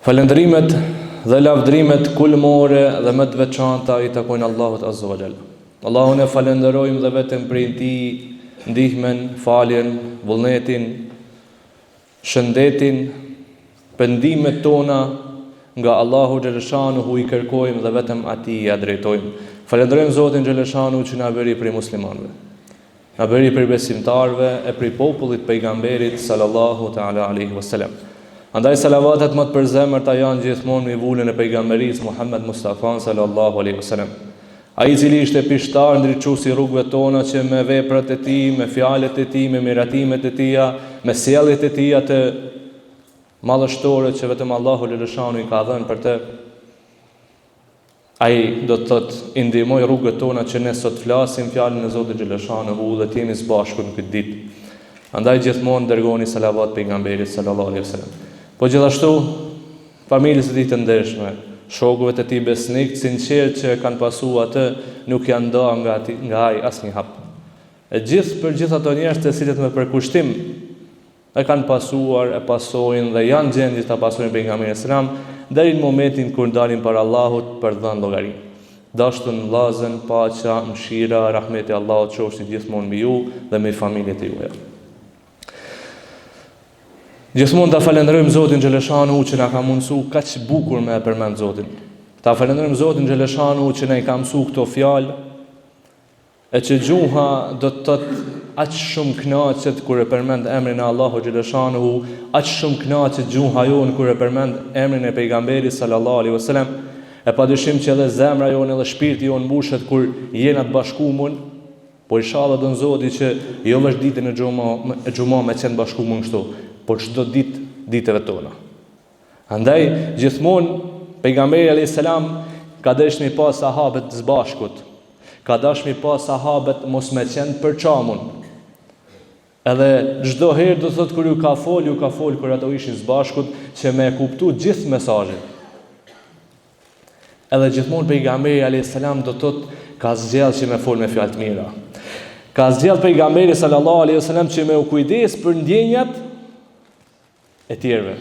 Falëndrimet dhe lavdrimet kulmore dhe më të veçanta i takojnë Allahut Azza wa Jall. Allahun e falenderojmë dhe vetëm prej Tij ndihmën, faljen, vullnetin, shëndetin, pendimet tona nga Allahu Xhaleshanuhu i kërkojmë dhe vetëm Atij ja drejtojmë. Falenderojmë Zotin Xhaleshanu që na bëri prej muslimanëve. Na bëri prej besimtarëve e prej popullit pejgamberit sallallahu ta'ala alaihi wasallam. Andaj salavatet më të përzemërta janë gjithmonë me vullën e pejgamberisë Muhammed Mustafa sallallahu alaihi wasallam. Ai i cili ishte pishtar ndriçuesi rrugëve tona që me veprat e tij, me fjalët e tij, me miratimet e tija, me sjelljet e tija të madhështore që vetëm Allahu Xhaleshanu i ka dhënë për të, ai do të thotë i ndihmoj rrugët tona që ne sot flasim fjalën e Zotit Xhaleshanu dhe të jemi së bashku në këtë ditë. Andaj gjithmonë dërgoni salavat pejgamberit sallallahu alaihi wasallam. Po gjithashtu, familjes e tij të ndershme, shokëve të tij besnik, sinqert që kanë pasur atë, nuk janë nda nga ai asnjë hap. E gjithë për gjithë ato njerëz të cilët me përkushtim e kanë pasuar, e pasojnë dhe janë gjendje ta pasojnë pejgamberin selam deri në momentin kur dalin para Allahut për dhënë llogari. Dashtën, vllazën, paqja, mëshira, rahmeti i Allahut qofshin gjithmonë me ju dhe me familjet e juaja. Gjithmonë ta falenderojmë Zotin Xhaleshanu që na ka mundsuar kaq bukur me përmend Zotin. Ta falenderojmë Zotin Xhaleshanu që na i ka mësuar këto fjalë e që gjuha do të thotë aq shumë kënaqet kur e përmend emrin e Allahu Xhaleshanu, aq shumë kënaqet gjuha jon kur e përmend emrin e pejgamberit sallallahu alaihi wasallam. E padyshim që edhe zemra jon edhe shpirti jon mbushet kur jena të bashkuar, po inshallah don Zoti që jo vetëm ditën e xumës me qenë bashkuar kështu, por çdo ditë ditëve tona. Andaj gjithmonë pejgamberi alayhis salam ka dashur me pas sahabët të bashkut. Ka dashur me pas sahabët mos me qenë përçamun. Edhe çdo herë do thotë kur ju ka fol kur ato ishin së bashkut që me kuptu gjithë mesazhin. Edhe gjithmonë pejgamberi alayhis salam do thotë ka zgjidhur që me fol me fjalë të mira. Ka zgjidhur pejgamberi sallallahu alaihi wasallam që me u kujdes për ndjenjat e tjerëve.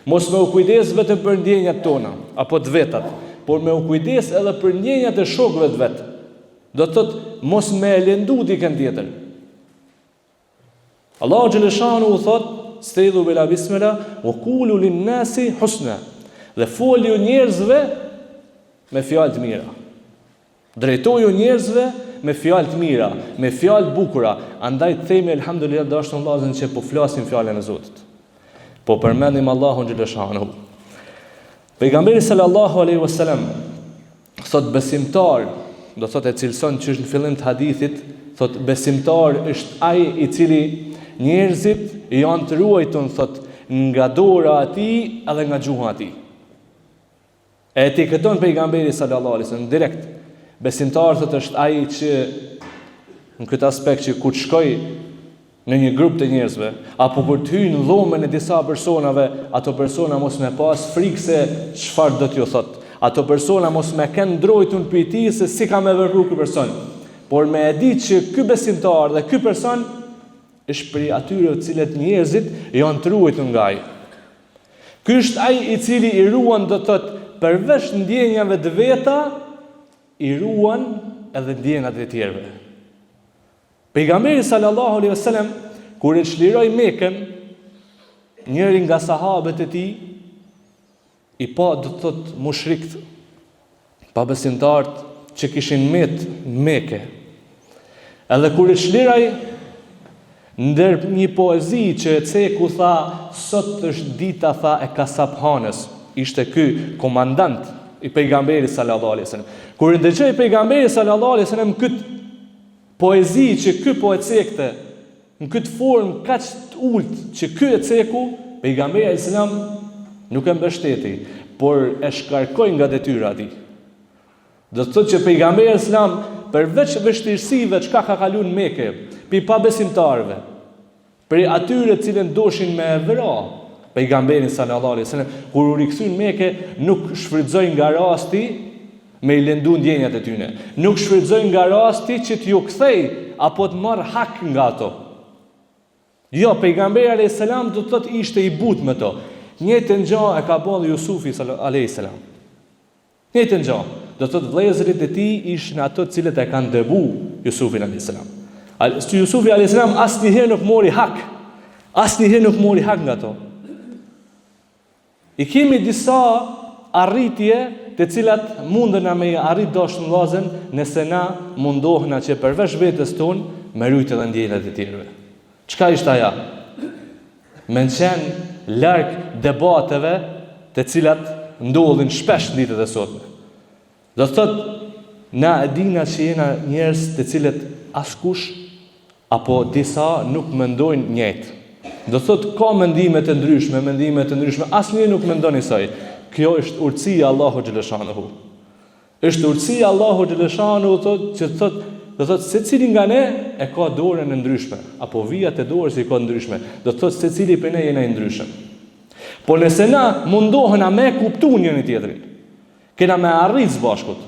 Mos me u kujdes vetëm për ndjenjat tona apo të vetat, por me u kujdes edhe për ndjenjat e shokëve të vet. Do të thotë mos me lëndu dikën tjetër. Allahu Xhaleshanu u thot: "Stedhu bila bismillah wa qulu lin-nasi husna." Dhe folju njerëzve me fjalë të mira. Drejtoju njerëzve me fjalë të mira, me fjalë të bukura. Andaj themi elhamdulillah dashur vëllezër që po flasim fjalën e Zotit. Po përmendim Allahun Xhaleshanu. Pejgamberi sallallahu alaihi wasallam thot besimtar, do thotë e cilëson që është në fillim të hadithit, thot besimtar është ai i cili njerëzit janë të ruajtur thot nga dora e tij edhe nga gjuha e tij. E etiketon pejgamberi sallallahu alaihi wasallam direkt. Besimtar thot është ai që në këtë aspekt që kur shkoj në një grup të njerëzve, apo kur të hyjë në dhomën e disa personave, ato persona mos me pas frikë se çfarë do t'ju thot. Ato persona mos me kenë ndrojtun për ti se si ka me vepru ky person. Por me e ditë që ky besimtar dhe ky person është prej atyre të cilët njerëzit janë të ruajtur nga ai. Ky është ai i cili i ruan do thotë përveç ndjenjave të veta, i ruan edhe ndjenjat e tjerëve. Pejgamberi sallallahu alaihi wasallam kur e çliroi Mekën, njëri nga sahabët e tij i pa do të thotë mushrikët, pa besimtarët që kishin met në Mekë. Edhe kur e çliroi ndër një poezi që e ceku tha, sot është dita tha e kasaphanës. Ishte ky komandant i pejgamberit sallallahu alaihi wasallam. Kur ndëgjoi pejgamberi sallallahu alaihi wasallam këtë poezi që ky po e cekte në këtë formë kaq të ulët që ky e ceku, pejgamberi alayhis salam nuk e mbështeti, por e shkarkoi nga detyra e tij. Do të thotë që pejgamberi alayhis salam përveç vështirësive çka ka kaluar në Mekë, pi pa besimtarëve, për atyre të cilën doshin me vra pejgamberin sallallahu alaihi wasallam, kur u rikthyn në Mekë, nuk shfrytëzoi nga rasti me i lëndu ndjenjat e tyne. Nuk shfrytëzoj nga rasti që t'ju kthej apo të marr hak nga ato. Jo, pejgamberi alayhis salam do të thotë ishte i butë me to. Njëjtën gjë e ka bërë Jusufi alayhis salam. Njëjtën gjë. Do të thotë vëllezërit e tij ishin ato të cilët e kanë dëbu Jusufin alayhis salam. Jusufi alayhis salam asnjëherë nuk mori hak. Asnjëherë nuk mori hak nga to. I kemi disa arritje të cilat mundën na me arrit dashur vllazën nëse na mundohna që përveç vetes tonë me rujt edhe ndjenjat e tjerëve. Çka ishte ajo? Me qenë larg debateve të cilat ndodhin shpesh në ditët e sotme. Do të thotë na e dina që jena njerëz të cilët askush apo disa nuk mendojnë njëjtë. Do të thotë ka mendime të ndryshme, asnjëri nuk mendon njësoj. Kjo është urtësia e Allahu xhaleshanuhu. Është urtësia e Allahu xhaleshanuhu që do thotë secili nga ne e ka dorën e ndryshme, apo vijat e dorës i ka ndryshme. Do thotë secili prej ne jena i ndryshëm. Po nëse na mundohena me kuptu njëri tjetrin, kena me arrit së bashkut.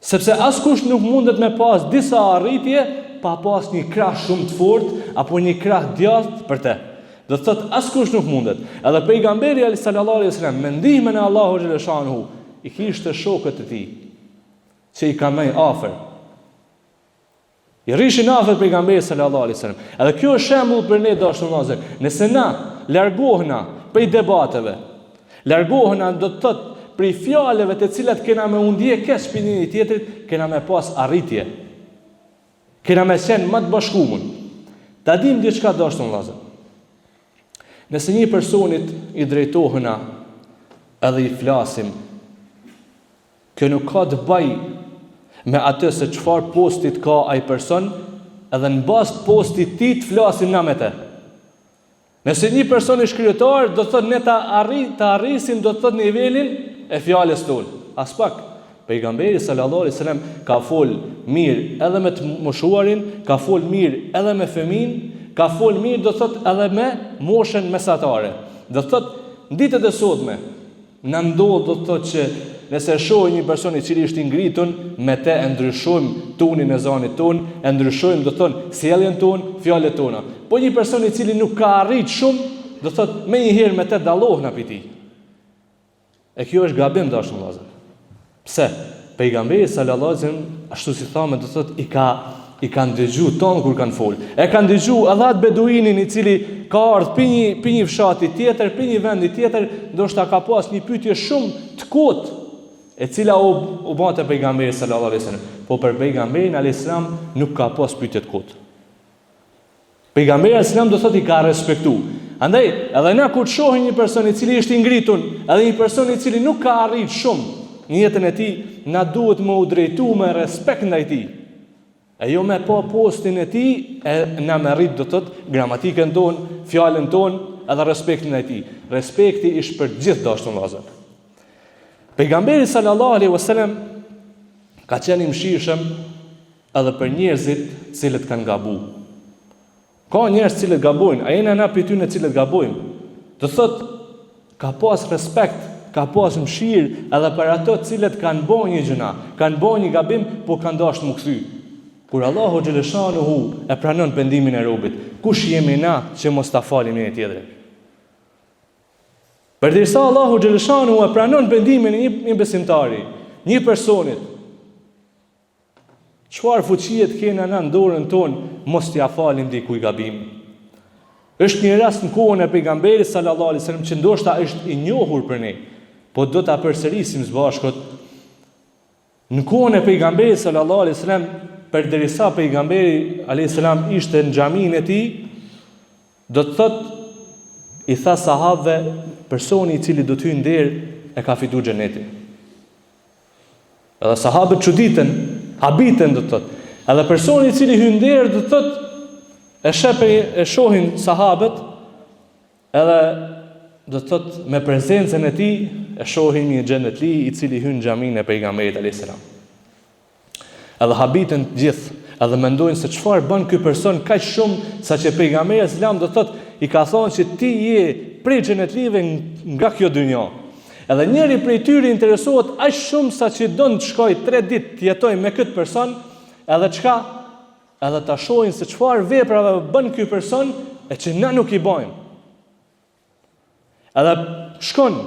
Sepse askush nuk mundet me pas disa arritje pa pas një krah shumë të fortë apo një krah djathtë për te. Do të thotë askush nuk mundet. Edhe pejgamberi sallallahu alaihi wasallam me ndihmën e Allahu xhaleshanuhu i kishte shokët e tij që i kanë më afër. I rishin afër pejgamberit sallallahu alaihi wasallam. Edhe kjo është shembull për ne dashur vëllezër. Nëse na largohena prej debateve, largohena do të thotë prej fjalëve të cilat kena me undje keq për njëri tjetrit, kena me pas arritje. Kena me qenë më të bashkuar. Ta dim diçka dashur vëllezër. Nëse një personit i drejtohena edhe i flasim, kjo nuk ka të bëj me atë se çfarë postit ka ai person, edhe në bazë të postit ti të flasim na me te. Nëse një person i shkrimtar, do të thotë ne ta arrisim do të thotë nivelin e fjalës tonë. As pak. Pejgamberi sallallahu alaihi wasallam ka fol mirë edhe me të moshuarin, ka fol mirë edhe me fëmin, ka fol mirë do të thotë edhe me moshën mesatare. Do të thotë në ditët e sotme na ndodh do të thotë që nëse shohim një person i cili është i ngritur, me te e ndryshojmë tonin e zanit ton, e ndryshojmë do të thonë sjelljen ton, fjalët tona. Po një person i cili nuk ka arrit shumë, do të thotë më një herë me te dallohna prej tij. E kjo është gabim dashur vëllezër. Pse? Pejgamberi sallallahu alaihi wasallam, ashtu si thamë, do të thotë i kanë dëgju tonë kur kanë fol. E kanë dëgju edhe atë beduinin i cili ka ardhur për një fshati tjetër, për një vendi tjetër, ndoshta ka pas një pyetje shumë të kotë, e cila u bante pejgamberi sallallahu alaihi wasallam. Po për pejgamberin alayhis salam nuk ka pas pyetje të kotë. Pejgamberi alayhis salam do thotë i ka respektu. Andaj, edhe na kur shohim një person i cili është i ngritur, edhe një person i cili nuk ka arrit shumë në jetën e tij, na duhet më u drejtu me respekt ndaj tij. E jo me pa postin e tij, e na me rrit do të thotë gramatikën tonë, fjalën tonë, edhe respektin ndaj tij. Respekti është për gjithë dashur vëllezër. Pejgamberi sallallahu alaihi wasallam ka qenë i mëshirshëm edhe për njerëzit cilët kanë gabu. Ka njerëz cilët gabojnë, a jena na për ty në cilët gabojmë. Do thotë ka pas respekt, ka pas mëshirë edhe për ato cilët kanë bërë një gjëna, kanë bërë një gabim, po kanë dashur më kthy. Kur Allahu xhaleshanuhu e pranon pendimin e robit, kush jemi na që mos ta falim njëri tjetrin? Përderisa Allahu xhaleshanuhu e pranon pendimin e një besimtari, një personit, çfarë fuqie të kena në dorën tonë mos t'ia falim dikujt gabim? Është një rast në kohën e pejgamberit sallallahu alaihi wasallam që ndoshta është i njohur për ne, po do ta përsërisim së bashku. Në kohën e pejgamberit sallallahu alaihi wasallam, përderisa pejgamberi alayhis salam ishte në xhamin e tij, do të thotë i tha sahabëve, personi i cili do të hyjë nder e ka fituar xhenetin. Edhe sahabët çuditën, habiten do të thotë. Edhe personi i cili hyn nder do të thotë e shohin sahabët, edhe do të thotë me prezencën e tij e shohin një xhenetli i cili hyn në xhamin e pejgamberit alayhis salam. Edhe habiten gjithë, edhe mendojnë se çfarë bën ky person kaq shumë, saqë pejgamberi islam do thotë i ka thonë që ti je prej xhenetlive nga kjo dynjë. Edhe njëri prej tyre interesohet aq shumë saqë don të shkojë 3 ditë të jetojë me këtë person, edhe çka? Edhe ta shohin se çfarë veprave bën ky person e që na nuk i bëjmë. Edhe shkon,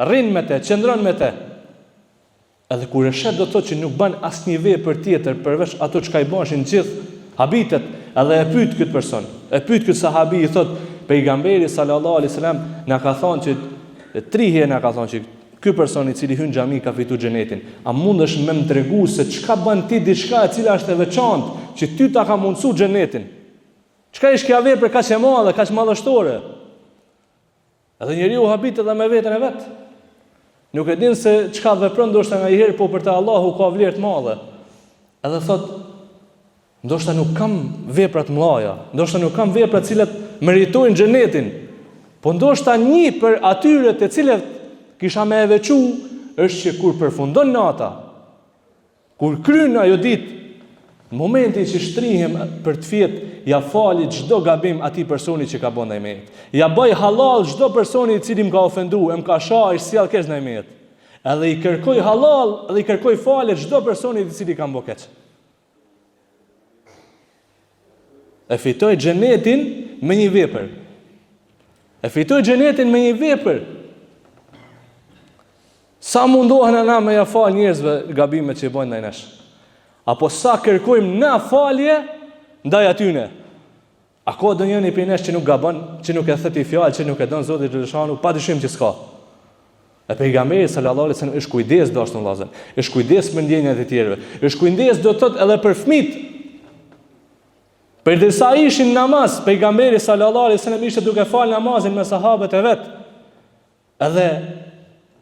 rrin me te, qëndron me te. Edhe kur e shet do të thotë që nuk bën asnjë vepër tjetër përveç ato çka i bashin gjithë habitet, edhe e pyet këtë person. E pyet këtë sahabi, i thot pejgamberi sallallahu alaihi wasallam na ka thonë që 3 herë na ka thonë që ky person i cili hyn xhami ka fituar xhenetin. A mundesh më tregu se çka bën ti diçka e cila është e veçantë që ty ta ka mundsuar xhenetin? Çka ish kjo vepër kaq e madhe, kaq madhështore? Edhe njeriu habit edhe me veten e vet. Nuk e din se çka vepron ndoshta nga i herë, po për te Allahu ka vlerë të madhe. Edhe thot, ndoshta nuk kam vepra të mëdha, ndoshta nuk kam vepra të cilat meritojnë xhenetin, po ndoshta një për atyre të cilat kisha me e veçu është që kur përfundon nata, kur kryen ajo ditë, në momenti që shtrihem për të fjet, ja fali çdo gabim atij personi që ka bën ndaj meje. Ja bëj halal çdo personi i cili më ka ofenduar, më ka shajë, sjell keq ndaj meje. Edhe i kërkoj halal, edhe i kërkoj falje çdo personi i cili ka bën keq. E fitoj xhenetin me një vepër. E fitoj xhenetin me një vepër. Sa mundohen na me ja fal njerëzve gabimet që i bojnë ndaj nesh. Apo sa kërkojmë na falje ndaj atyne. A ka ndonjëri prej nesh që nuk gabon, që nuk e theti fjalë, që nuk e don Zoti xhaleshanu, padyshim që s'ka. E pejgamberi sallallahu alaihi wasallam është kujdes dashur vëllazër. Është kujdes me ndjenjat e tjerëve. Është kujdes do të thotë edhe për fëmijët. Përderisa ishin namaz, pejgamberi sallallahu alaihi wasallam ishte duke fal namazin me sahabët e vet. Edhe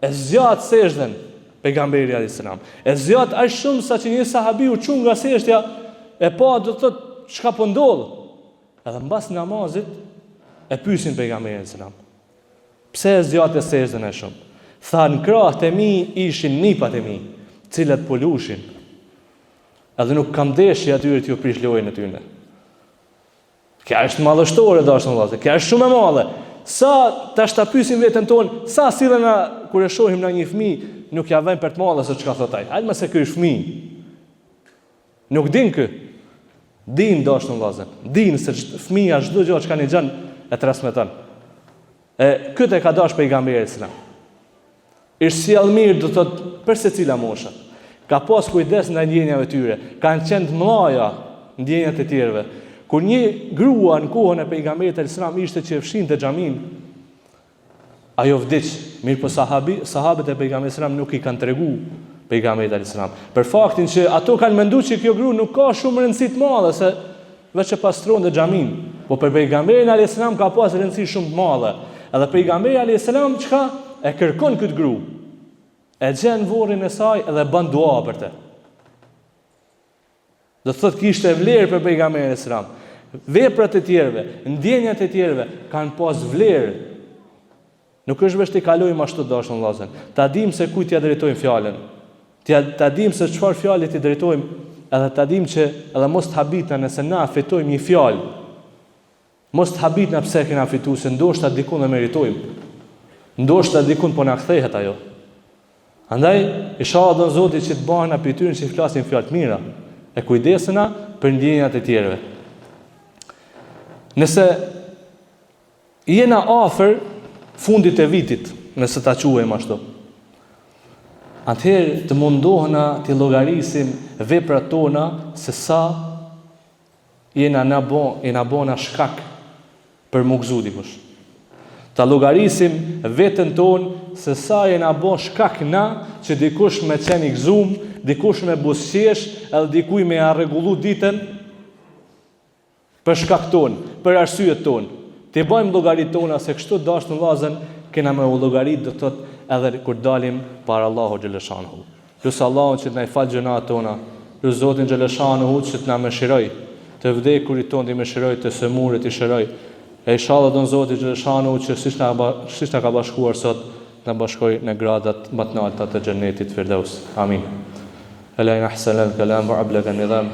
e zgjat sejdën pejgamberi alayhis salam. E zgjat aq shumë sa që një sahabi u çu nga sejdja e pa do të thotë çka po ndodh. Edhe mbas namazit e pyesin pejgamberin alayhis salam. Pse e zgjat sejdën aq shumë? Tha në krahët e mi ishin nipat e mi, cilat po lushin. Edhe nuk kam deshje atyre t'ju prish lojën e tyre. Kja është madhështore, dashur vëllezër. Kja është shumë e madhe. Sa tash ta pyesim veten tonë, sa sillen na kur e shohim na një fëmijë, nuk ja vënë për të madhe se çka thot ai. Hajde më se ky është fëmijë. Nuk din kë. Din dashur vëllezër. Din se fëmia çdo gjë që ka një gjën e transmeton. E këtë e ka dash pejgamberi sallallahu alajhi wasallam. Është sjell mirë do thot për secila moshë. Ka pas kujdes ndaj ndjenjave të tyre. Kanë qenë të mëdha ndjenjat e tjerëve. Kur një grua në kohën e pejgamberit alayhis salam ishte që fshinte xhamin, ajo vdiq. Mirë po sahabët e pejgamberit salam nuk i kanë tregu pejgamberit alayhis salam. Për faktin që ato kanë menduar që kjo grua nuk ka shumë rëndësi të madhe se veç e pastronte xhamin. Po për pejgamberin alayhis salam ka pas rëndësi shumë të madhe. Edhe pejgamberi alayhis salam çka e kërkon këtë grua. E gjen vorrin e saj edhe bën dua për të. Do të thotë kishte vlerë për pejgamberin e selam. Veprat e tjerëve, ndjenjat e tjerëve kanë pas vlerë. Nuk është vetë të kalojmë ashtu dashur vëllazër. Ta dim se kujt ja drejtojmë fjalën. Ta dim se çfarë fjalë ti drejtojmë, edhe ta dim që edhe mos të habitna nëse na fitojmë një fjalë. Mos të habitna pse kena fituar, se ndoshta dikun e meritojmë. Ndoshta dikun po na kthehet ajo. Andaj, inshallah don Zoti që të bëhen apo tyrin që flasin fjalë të mira. E kujdesena për ndjenjat e tjerëve. Nëse jena afër fundit e vitit, nëse ta quajmë ashtu, atëherë të mundohena të llogarisim veprat tona se sa jena bona shkak për mu gëzu dikush. Ta llogarisim veten tonë se sa jena bon shkak na që dikush me qenë i gëzum, dikush me buzëqesh, edhe dikuj me ja rregullu ditën për shkak tonë, për arsyet tonë. Të bëjmë llogarit tona se kështu dashur vllazën, kena me u llogarit do thotë edhe kur dalim para Allahu xhaleshanu. Lut Allahun që të na fal gjunat tona, lut Zotin xhaleshanu që të na mëshiroj, të vdekurit tonë të mëshiroj, të sëmurit të shëroj. E inshallah don Zoti xhaleshanu që siç na ka bashkuar sot, na bashkoj në gradat më të larta të xhenetit Firdaus. Amin. Ala nahsan al-kalam wa ablaga an-nizam.